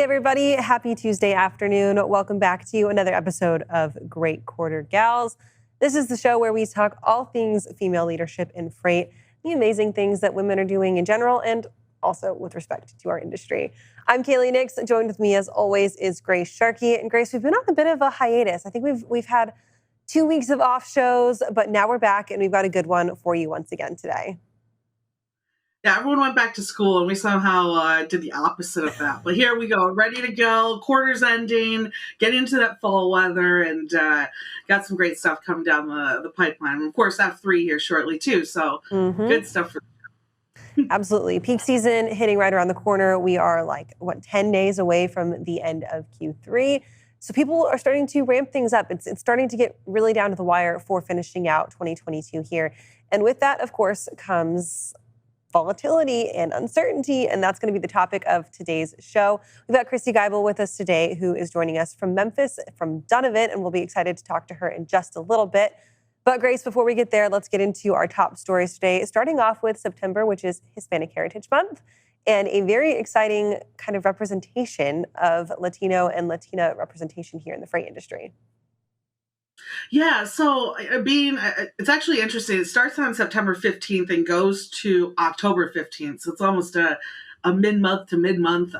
everybody. Happy Tuesday afternoon. Welcome back to another episode of Great Quarter Gals. This is the show where we talk all things female leadership in freight, the amazing things that women are doing in general, and also with respect to our industry. I'm Kaylee Nix. Joined with me, as always, is Grace Sharkey. And Grace, we've been on a bit of a hiatus. I think we've had 2 weeks of off shows, but now we're back, and we've got a good one for you once again today. Yeah, everyone went back to school, and we somehow did the opposite of that. But here we go, ready to go. Quarter's ending, getting into that fall weather, and got some great stuff coming down the pipeline. And of course, F3 here shortly, too. So good stuff for Absolutely. Peak season hitting right around the corner. We are 10 days away from the end of Q3. So people are starting to ramp things up. It's starting to get really down to the wire for finishing out 2022 here. And with that, of course, comes volatility and uncertainty, and that's going to be the topic of today's show. We've got Christy Geibel with us today, who is joining us from Memphis, from Dunavant, and we'll be excited to talk to her in just a little bit. But Grace, before we get there, let's get into our top stories today, starting off with September, which is Hispanic Heritage Month, and a very exciting kind of representation of Latino and Latina representation here in the freight industry. Yeah, so it's actually interesting. It starts on September 15th and goes to October 15th. So it's almost a mid-month to mid-month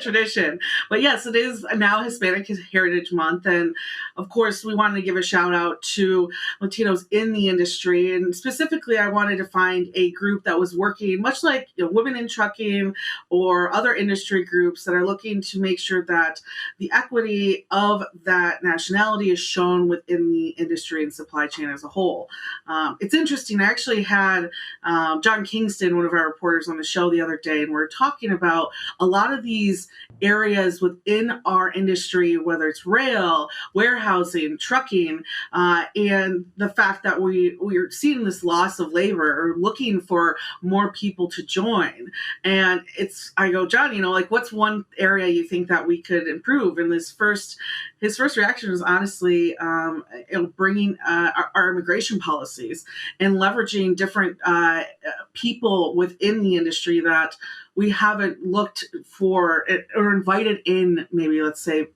tradition. But yes, it is now Hispanic Heritage Month. And of course, we wanted to give a shout out to Latinos in the industry. And specifically, I wanted to find a group that was working, much like women in trucking or other industry groups that are looking to make sure that the equity of that nationality is shown within the industry and supply chain as a whole. It's interesting. I actually had John Kingston, one of our reporters, on the show the other day, and we're talking about a lot of these areas within our industry, whether it's rail, warehousing, trucking, and the fact that we're seeing this loss of labor or looking for more people to join. And I go, John, what's one area you think that we could improve? And his first reaction was honestly, bringing our immigration policies and leveraging different people within the industry that we haven't looked for or invited in, maybe, let's say,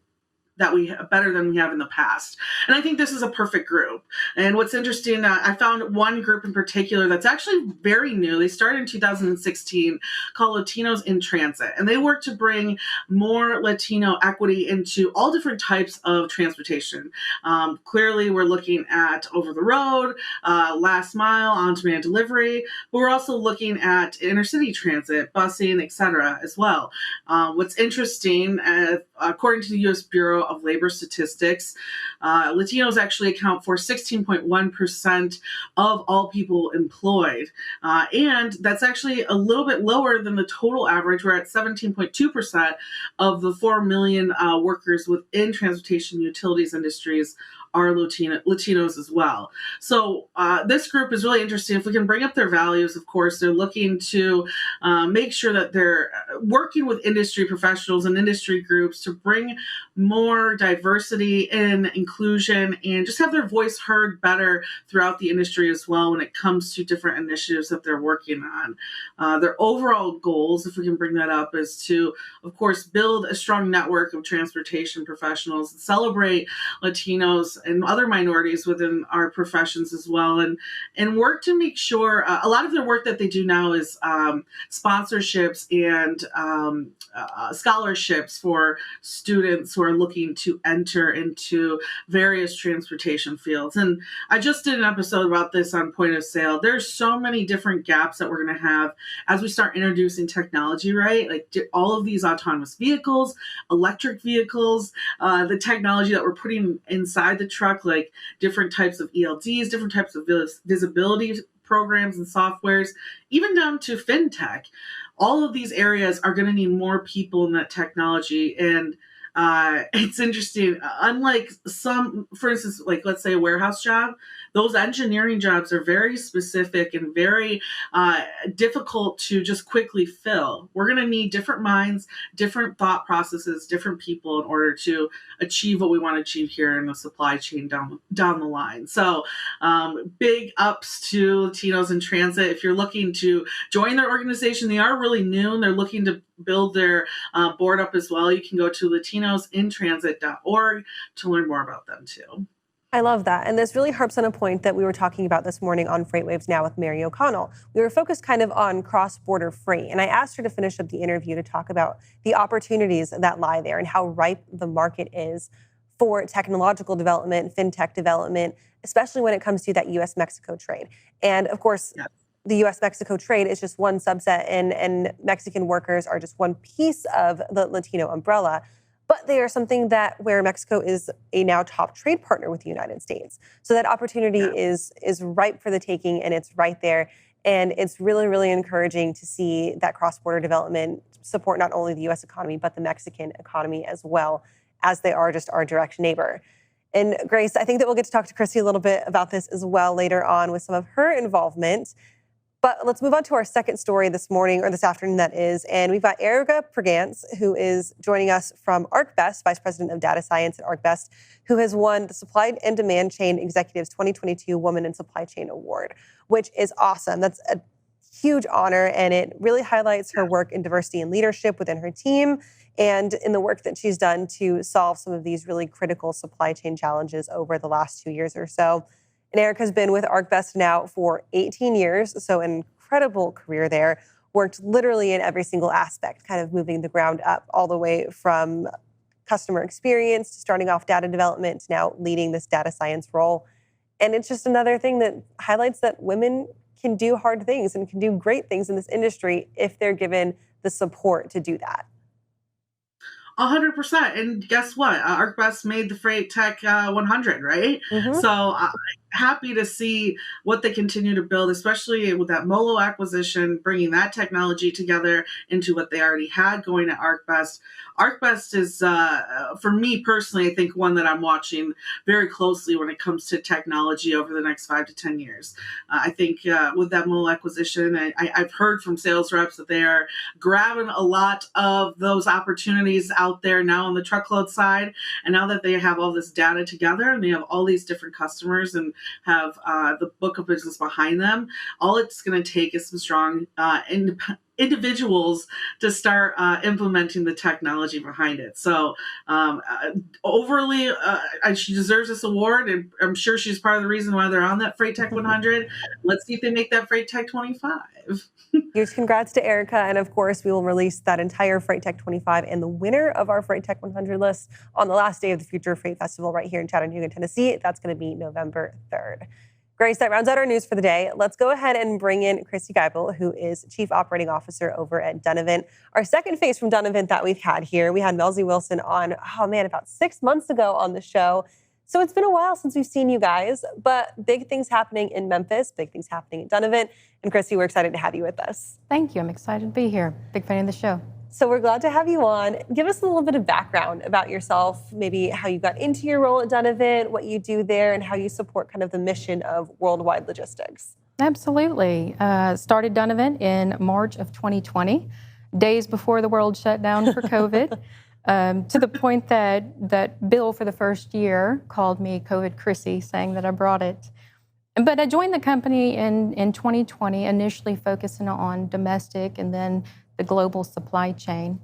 that we have better than we have in the past. And I think this is a perfect group. And what's interesting, I found one group in particular that's actually very new. They started in 2016, called Latinos in Transit. And they work to bring more Latino equity into all different types of transportation. Clearly, we're looking at over the road, last mile, on-demand delivery, but we're also looking at intercity transit, busing, etc. as well. What's interesting, according to the U.S. Bureau of Labor Statistics, Latinos actually account for 16.1% of all people employed. And that's actually a little bit lower than the total average. We're at 17.2% of the 4 million workers within transportation utilities industries are Latinos as well. So this group is really interesting. If we can bring up their values, of course, they're looking to make sure that they're working with industry professionals and industry groups to bring more diversity and inclusion and just have their voice heard better throughout the industry as well when it comes to different initiatives that they're working on. Their overall goals, if we can bring that up, is to, of course, build a strong network of transportation professionals, celebrate Latinos and other minorities within our professions as well, and work to make sure a lot of their work that they do now is sponsorships and scholarships for students who are looking to enter into various transportation fields. And I just did an episode about this on Point of Sale. There's so many different gaps that we're going to have as we start introducing technology, right? Like all of these autonomous vehicles, electric vehicles, the technology that we're putting inside the truck, like different types of ELDs, different types of visibility programs and softwares, even down to fintech. All of these areas are going to need more people in that technology. And it's interesting. Unlike some, for instance, like let's say a warehouse job, those engineering jobs are very specific and very difficult to just quickly fill. We're going to need different minds, different thought processes, different people in order to achieve what we want to achieve here in the supply chain down the line. So big ups to Latinos in Transit. If you're looking to join their organization, they are really new and they're looking to build their board up as well. You can go to latinosintransit.org to learn more about them too. I love that. And this really harps on a point that we were talking about this morning on Freight Waves Now with Mary O'Connell. We were focused kind of on cross-border freight. And I asked her to finish up the interview to talk about the opportunities that lie there and how ripe the market is for technological development, fintech development, especially when it comes to that U.S.-Mexico trade. And of course, the U.S.-Mexico trade is just one subset, and Mexican workers are just one piece of the Latino umbrella. But they are something that where Mexico is a now top trade partner with the United States. So that opportunity is ripe for the taking, and it's right there. And it's really, really encouraging to see that cross-border development support not only the U.S. economy, but the Mexican economy as well, as they are just our direct neighbor. And Grace, I think that we'll get to talk to Chrissy a little bit about this as well later on with some of her involvement. But let's move on to our second story this morning, or this afternoon, that is. And we've got Erica Pregance, who is joining us from ArcBest, Vice President of Data Science at ArcBest, who has won the Supply and Demand Chain Executives 2022 Woman in Supply Chain Award, which is awesome. That's a huge honor, and it really highlights her work in diversity and leadership within her team and in the work that she's done to solve some of these really critical supply chain challenges over the last 2 years or so. And Erica's been with ArcBest now for 18 years, so an incredible career there, worked literally in every single aspect, kind of moving the ground up all the way from customer experience to starting off data development to now leading this data science role. And it's just another thing that highlights that women can do hard things and can do great things in this industry if they're given the support to do that. 100%. And guess what? ArcBest made the Freight Tech 100, right? Mm-hmm. So I'm happy to see what they continue to build, especially with that Molo acquisition, bringing that technology together into what they already had going at ArcBest. ArcBest is, for me personally, I think one that I'm watching very closely when it comes to technology over the next 5 to 10 years. I think with that Molo acquisition, I've heard from sales reps that they are grabbing a lot of those opportunities out there now on the truckload side. And now that they have all this data together and they have all these different customers and have the book of business behind them, all it's going to take is some strong individuals to start implementing the technology behind it. So overly, she deserves this award, and I'm sure she's part of the reason why they're on that Freight Tech 100. Let's see if they make that Freight Tech 25. Huge congrats to Erica. And of course, we will release that entire Freight Tech 25 and the winner of our Freight Tech 100 list on the last day of the Future Freight Festival right here in Chattanooga, Tennessee. That's going to be November 3rd. Grace, that rounds out our news for the day. Let's go ahead and bring in Chrissy Geibel, who is Chief Operating Officer over at Dunavant. Our second face from Dunavant that we've had here. We had Melzy Wilson on, about 6 months ago on the show. So it's been a while since we've seen you guys, but big things happening in Memphis, big things happening at Dunavant. And Chrissy, we're excited to have you with us. Thank you. I'm excited to be here. Big fan of the show. So we're glad to have you on. Give us a little bit of background about yourself, maybe how you got into your role at Dunavant, what you do there, and how you support kind of the mission of worldwide logistics. Absolutely. Started Dunavant in March of 2020, days before the world shut down for COVID, to the point that Bill, for the first year, called me COVID Chrissy, saying that I brought it. But I joined the company in 2020, initially focusing on domestic and then the global supply chain,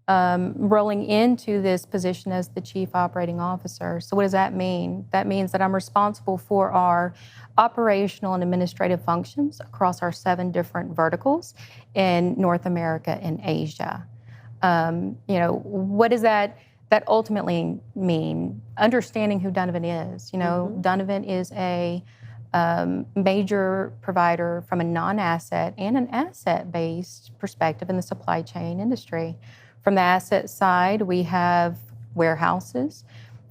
rolling into this position as the Chief Operating Officer. So what does that mean? That means that I'm responsible for our operational and administrative functions across our 7 different verticals in North America and Asia. What does that ultimately mean? Understanding who Dunavant is. Dunavant is a major provider from a non-asset and an asset-based perspective in the supply chain industry. From the asset side, we have warehouses.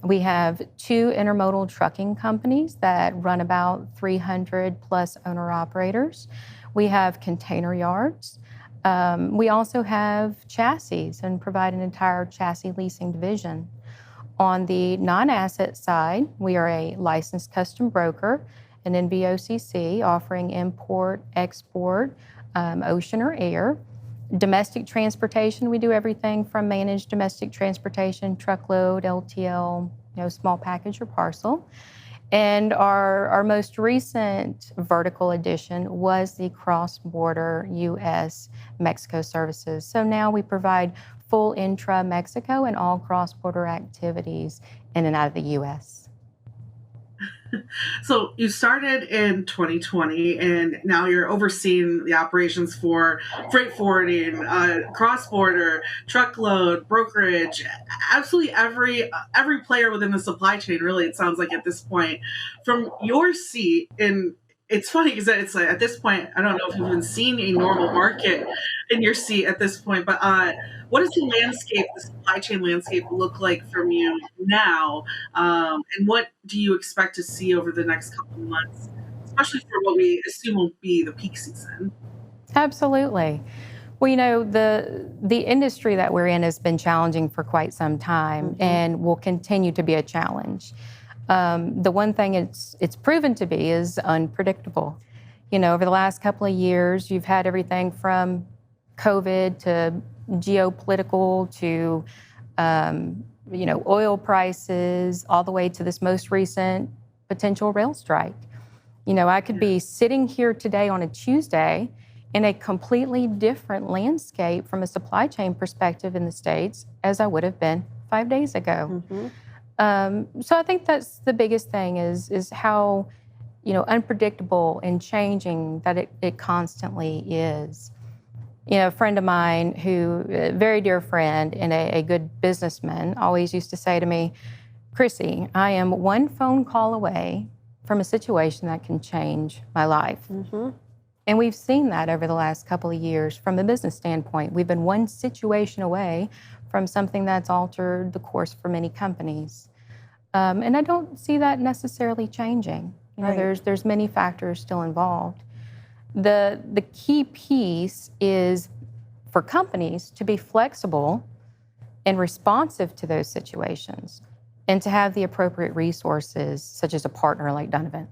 We have 2 intermodal trucking companies that run about 300 plus owner-operators. We have container yards. We also have chassis and provide an entire chassis leasing division. On the non-asset side, we are a licensed custom broker an NVOCC offering import, export, ocean or air. Domestic transportation, we do everything from managed domestic transportation, truckload, LTL, small package or parcel. And our most recent vertical addition was the cross-border U.S.-Mexico services. So now we provide full intra-Mexico and all cross-border activities in and out of the U.S. So you started in 2020, and now you're overseeing the operations for freight forwarding, cross-border, truckload, brokerage, absolutely every player within the supply chain. Really, it sounds like at this point, from your seat in. It's funny because it's like at this point, I don't know if you've even seen a normal market in your seat at this point, but what does the supply chain landscape look like from you now? And what do you expect to see over the next couple of months, especially for what we assume will be the peak season? Absolutely. Well, the industry that we're in has been challenging for quite some time and will continue to be a challenge. The one thing it's proven to be is unpredictable. Over the last couple of years, you've had everything from COVID to geopolitical to, oil prices, all the way to this most recent potential rail strike. I could be sitting here today on a Tuesday in a completely different landscape from a supply chain perspective in the States as I would have been 5 days ago. So I think that's the biggest thing is how, unpredictable and changing that it constantly is. A friend of mine a very dear friend and a good businessman, always used to say to me, Chrissy, I am one phone call away from a situation that can change my life. And we've seen that over the last couple of years from a business standpoint. We've been one situation away from something that's altered the course for many companies. And I don't see that necessarily changing. There's many factors still involved. The key piece is for companies to be flexible and responsive to those situations and to have the appropriate resources, such as a partner like Dunavant.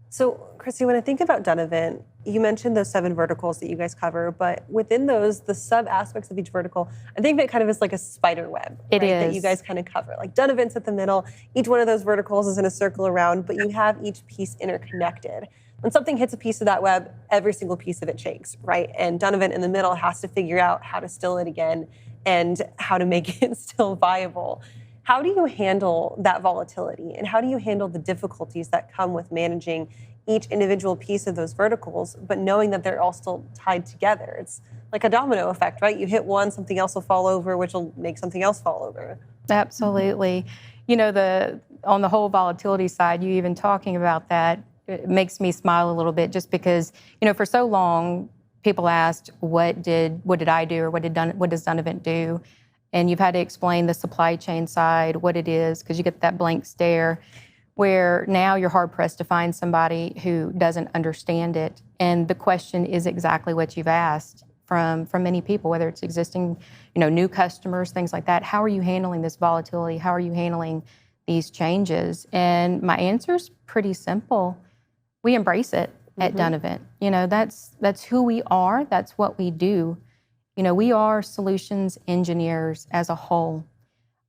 So, Christy, when I think about Dunavant, you mentioned those 7 verticals that you guys cover, but within those, the sub-aspects of each vertical, I think of it kind of as like a spider web, It is. That you guys kind of cover. Like Dunavant's at the middle, each one of those verticals is in a circle around, but you have each piece interconnected. When something hits a piece of that web, every single piece of it shakes, right? And Dunavant in the middle has to figure out how to still it again and how to make it still viable. How do you handle that volatility? And how do you handle the difficulties that come with managing each individual piece of those verticals, but knowing that they're all still tied together? It's like a domino effect, right? You hit one, something else will fall over, which will make something else fall over. Absolutely. On the whole volatility side, you even talking about that, it makes me smile a little bit just because, for so long, people asked, what did I do or what does Dunavant do? And you've had to explain the supply chain side, what it is, because you get that blank stare, where now you're hard-pressed to find somebody who doesn't understand it. And the question is exactly what you've asked from many people, whether it's existing, new customers, things like that. How are you handling this volatility? How are you handling these changes? And my answer is pretty simple. We embrace it at Dunavant. That's who we are. That's what we do. We are solutions engineers as a whole.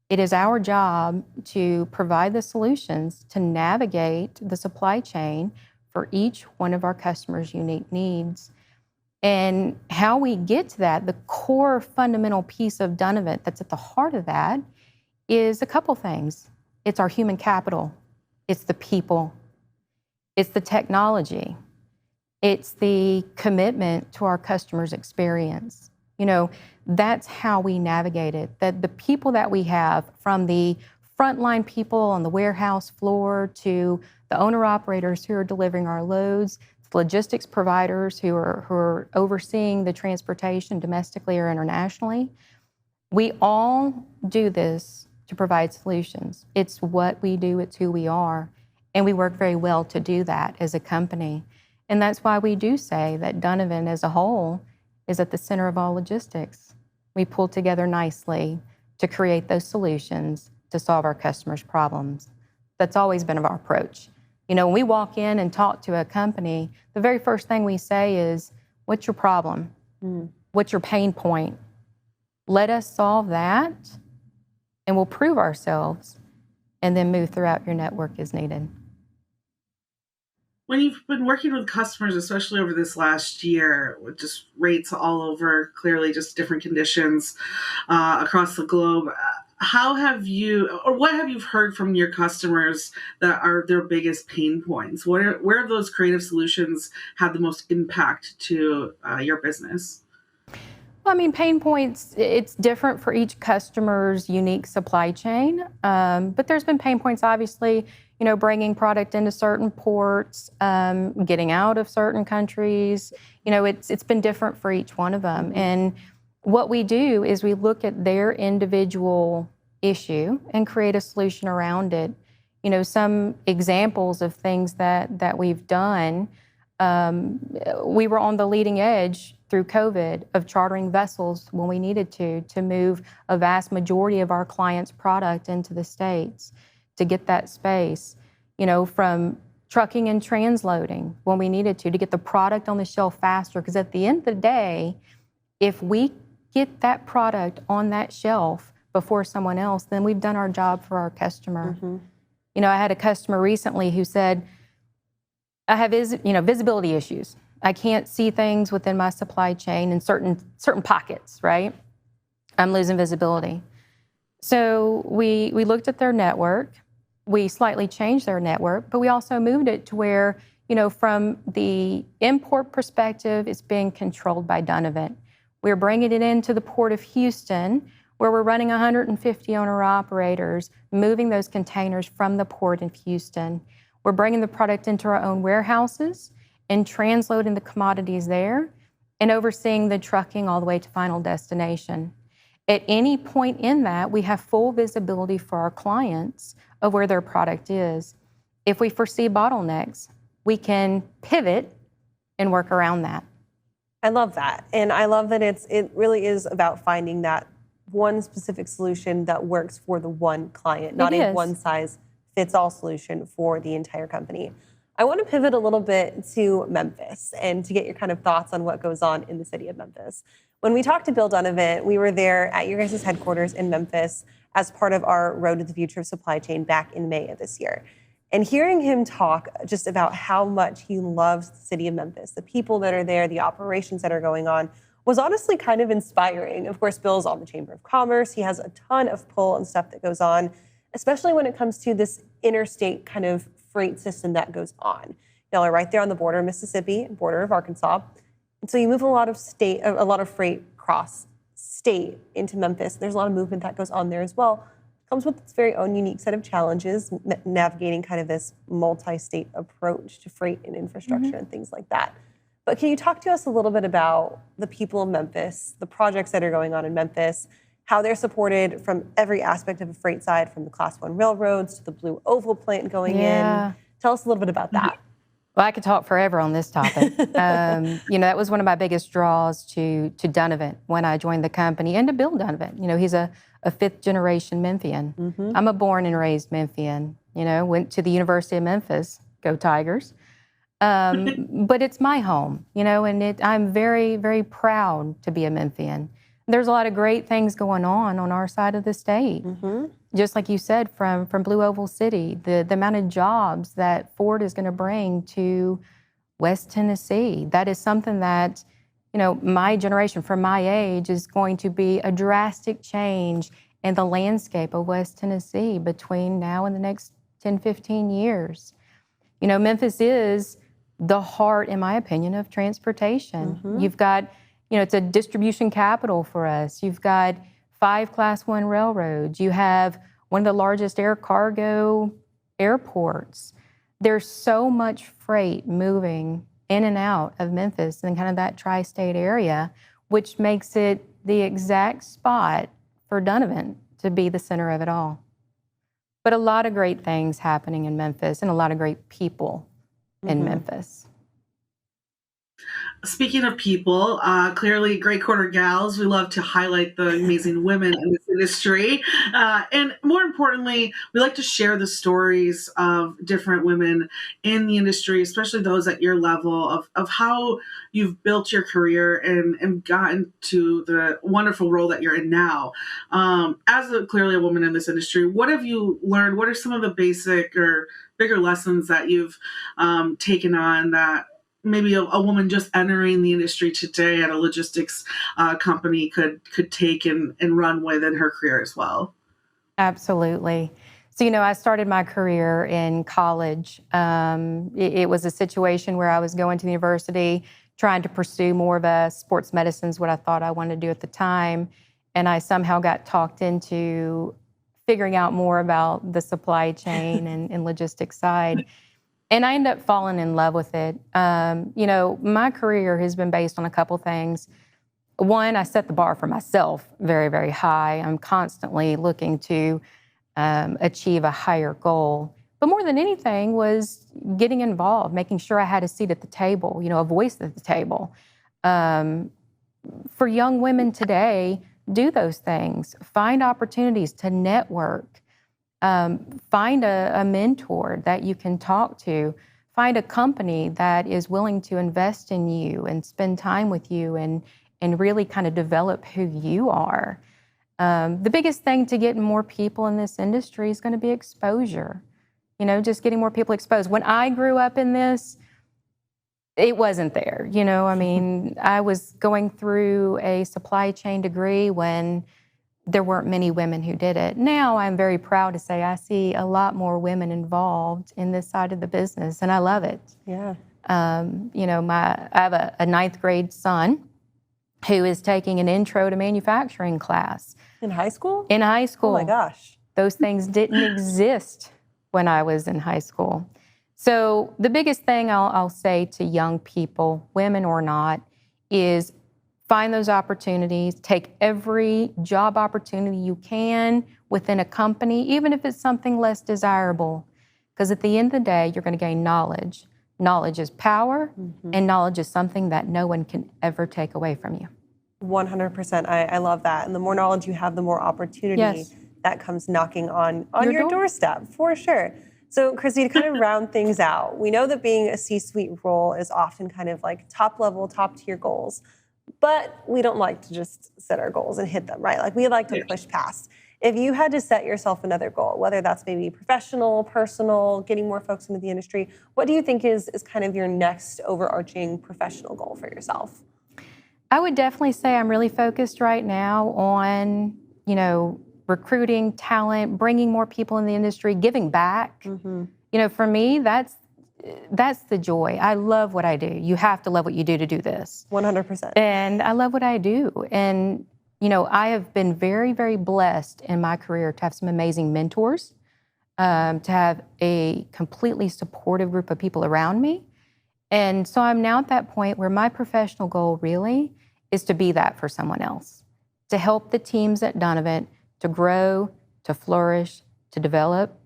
It is our job to provide the solutions to navigate the supply chain for each one of our customers' unique needs. And how we get to that, the core fundamental piece of Dunavant that's at the heart of that is a couple things. It's our human capital. It's the people. It's the technology. It's the commitment to our customers' experience. That's how we navigate it. That the people that we have, from the frontline people on the warehouse floor to the owner-operators who are delivering our loads, logistics providers who are overseeing the transportation domestically or internationally, we all do this to provide solutions. It's what we do, it's who we are, and we work very well to do that as a company. And that's why we do say that Dunavant as a whole is at the center of all logistics. We pull together nicely to create those solutions to solve our customers' problems. That's always been our approach. When we walk in and talk to a company, the very first thing we say is, what's your problem? What's your pain point? Let us solve that, and we'll prove ourselves, and then move throughout your network as needed. When you've been working with customers, especially over this last year, with just rates all over, clearly just different conditions across the globe, how have you, or what have you heard from your customers that are their biggest pain points? Where have those creative solutions had the most impact to your business? Well, pain points, it's different for each customer's unique supply chain. But there's been pain points, obviously, bringing product into certain ports, getting out of certain countries. It's been different for each one of them. And what we do is we look at their individual issue and create a solution around it. Some examples of things that we've done, we were on the leading edge through COVID of chartering vessels when we needed to move a vast majority of our clients' product into the States to get that space, from trucking and transloading when we needed to get the product on the shelf faster. Because at the end of the day, if we get that product on that shelf before someone else, then we've done our job for our customer. I had a customer recently who said, I have visibility issues. I can't see things within my supply chain in certain pockets, right? I'm losing visibility. So we looked at their network. We slightly changed their network, but we also moved it to where, from the import perspective, it's being controlled by Dunavant. We're bringing it into the Port of Houston, where we're running 150 owner-operators, moving those containers from the Port of Houston. We're bringing the product into our own warehouses and transloading the commodities there and overseeing the trucking all the way to final destination. At any point in that, we have full visibility for our clients of where their product is. If we foresee bottlenecks, we can pivot and work around that. I love that. And I love that it really is about finding that one specific solution that works for the one client, not a one-size-fits-all solution for the entire company. I want to pivot a little bit to Memphis and to get your kind of thoughts on what goes on in the city of Memphis. When we talked to Bill Dunavant, we were there at your guys' headquarters in Memphis as part of our Road to the Future of Supply Chain back in May of this year. And hearing him talk just about how much he loves the city of Memphis, the people that are there, the operations that are going on, was honestly kind of inspiring. Of course, Bill's on the Chamber of Commerce. He has a ton of pull and stuff that goes on, especially when it comes to this interstate kind of freight system that goes on. Y'all are right there on the border of Mississippi, border of Arkansas. And so you move a lot of freight cross state into Memphis. There's a lot of movement that goes on there as well. Comes with its very own unique set of challenges, navigating kind of this multi-state approach to freight and infrastructure and things like that. But can you talk to us a little bit about the people of Memphis, the projects that are going on in Memphis, how they're supported from every aspect of the freight side, from the Class 1 railroads to the Blue Oval plant going in? Tell us a little bit about that. Well, I could talk forever on this topic. That was one of my biggest draws to Dunavant when I joined the company, and to Bill Dunavant. He's a fifth-generation Memphian. I'm a born and raised Memphian. Went to the University of Memphis, go Tigers. But it's my home, and I'm very, very proud to be a Memphian. There's a lot of great things going on our side of the state. Just like you said, from Blue Oval City, the amount of jobs that Ford is going to bring to West Tennessee, that is something that, my generation, from my age, is going to be a drastic change in the landscape of West Tennessee between now and the next 10, 15 years. Memphis is the heart, in my opinion, of transportation. You've got, it's a distribution capital for us. You've got 5 Class 1 railroads. You have one of the largest air cargo airports. There's so much freight moving in and out of Memphis and kind of that tri-state area, which makes it the exact spot for Dunavant to be the center of it all. But a lot of great things happening in Memphis and a lot of great people in Memphis. Speaking of people, clearly great quarter gals. We love to highlight the amazing women in this industry. And more importantly, we like to share the stories of different women in the industry, especially those at your level, of how you've built your career and gotten to the wonderful role that you're in now. Clearly a woman in this industry, what have you learned? What are some of the basic or bigger lessons that you've taken on that maybe a woman just entering the industry today at a logistics company could take and run with in her career as well? Absolutely. So, I started my career in college. It was a situation where I was going to the university, trying to pursue more of a sports medicine is what I thought I wanted to do at the time. And I somehow got talked into figuring out more about the supply chain and logistics side. And I ended up falling in love with it. My career has been based on a couple things. One, I set the bar for myself very, very high. I'm constantly looking to achieve a higher goal. But more than anything was getting involved, making sure I had a seat at the table, a voice at the table. For young women today, do those things. Find opportunities to network. Find a mentor that you can talk to. Find a company that is willing to invest in you and spend time with you and really kind of develop who you are. The biggest thing to getting more people in this industry is going to be exposure. Just getting more people exposed. When I grew up in this, it wasn't there. I was going through a supply chain degree when there weren't many women who did it. Now I'm very proud to say I see a lot more women involved in this side of the business, and I love it. Yeah. I have a ninth grade son who is taking an intro to manufacturing class. In high school? In high school. Oh my gosh. Those things didn't exist when I was in high school. So the biggest thing I'll say to young people, women or not, is find those opportunities, take every job opportunity you can within a company, even if it's something less desirable. Because at the end of the day, you're going to gain knowledge. Knowledge is power, and knowledge is something that no one can ever take away from you. 100%. I love that. And the more knowledge you have, the more opportunity that comes knocking on your doorstep, for sure. So, Chrissy, to kind of round things out, we know that being a C-suite role is often kind of like top level, top tier goals. But we don't like to just set our goals and hit them, right? Like we like to push past. If you had to set yourself another goal, whether that's maybe professional, personal, getting more folks into the industry, what do you think is kind of your next overarching professional goal for yourself? I would definitely say I'm really focused right now on, recruiting talent, bringing more people in the industry, giving back. For me, that's the joy. I love what I do. You have to love what you do to do this. 100%. And I love what I do. And, I have been very, very blessed in my career to have some amazing mentors, to have a completely supportive group of people around me. And so I'm now at that point where my professional goal really is to be that for someone else, to help the teams at Dunavant to grow, to flourish, to develop,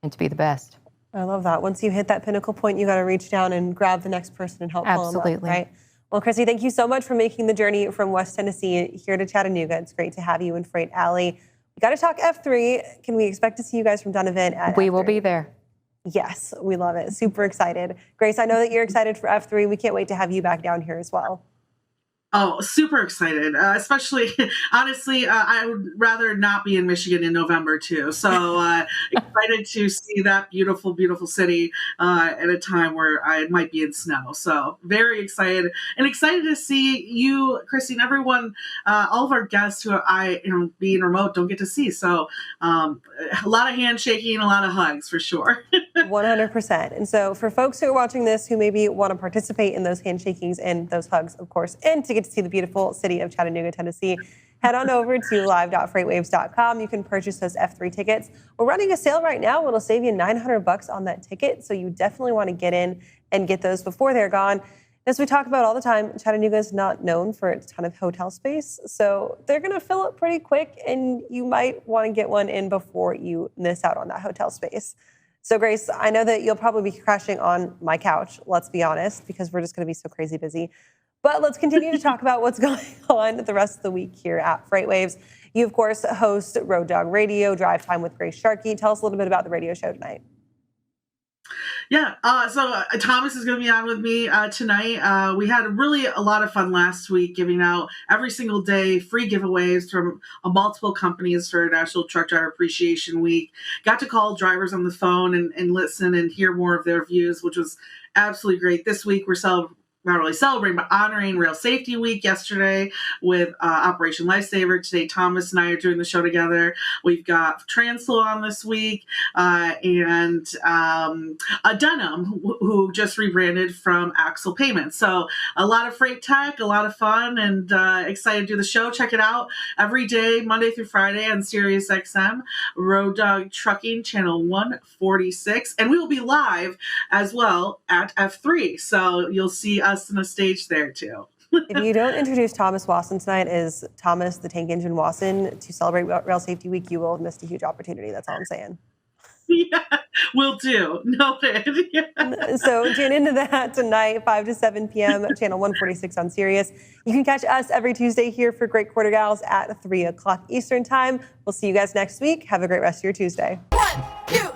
and to be the best. I love that. Once you hit that pinnacle point, you got to reach down and grab the next person and help pull them up, right? Well, Chrissy, thank you so much for making the journey from West Tennessee here to Chattanooga. It's great to have you in Freight Alley. We got to talk F3. Can we expect to see you guys from Dunavant at We F3? will be there. Yes, we love it. Super excited. Grace, I know that you're excited for F3. We can't wait to have you back down here as well. Oh, super excited. Especially, honestly, I would rather not be in Michigan in November, too. So excited to see that beautiful, beautiful city at a time where I might be in snow. So very excited. And excited to see you, Christine, everyone, all of our guests who being remote, don't get to see. So a lot of handshaking, a lot of hugs for sure. 100%. And so for folks who are watching this who maybe want to participate in those handshakings and those hugs, of course, and to get to see the beautiful city of Chattanooga, Tennessee, head on over to live.freightwaves.com. You can purchase those F3 tickets. We're running a sale right now. It'll save you $900 on that ticket. So you definitely want to get in and get those before they're gone. As we talk about all the time, Chattanooga is not known for its ton of hotel space. So they're going to fill up pretty quick, and you might want to get one in before you miss out on that hotel space. So Grace, I know that you'll probably be crashing on my couch, let's be honest, because we're just going to be so crazy busy. But let's continue to talk about what's going on the rest of the week here at FreightWaves. You, of course, host Road Dog Radio, Drive Time with Grace Sharkey. Tell us a little bit about the radio show tonight. Yeah, so Thomas is going to be on with me tonight. We had really a lot of fun last week giving out every single day free giveaways from multiple companies for National Truck Driver Appreciation Week. Got to call drivers on the phone and listen and hear more of their views, which was absolutely great. This week we're not really celebrating, but honoring Rail Safety Week yesterday with Operation Lifesaver. Today, Thomas and I are doing the show together. We've got Transflow on this week and Denim, who just rebranded from Axle Payments. So a lot of freight tech, a lot of fun, and excited to do the show. Check it out every day, Monday through Friday on Sirius XM, Road Dog Trucking, channel 146. And we will be live as well at F3. So you'll see us on a stage there too. If you don't introduce Thomas Wasson tonight as Thomas the Tank Engine Wasson to celebrate Rail Safety Week, you will have missed a huge opportunity. That's all I'm saying. Yeah, will do. Noted. Yeah. So tune into that tonight, 5 to 7 p.m., channel 146 on Sirius. You can catch us every Tuesday here for Great Quarter Gals at 3 o'clock Eastern Time. We'll see you guys next week. Have a great rest of your Tuesday. 1, 2,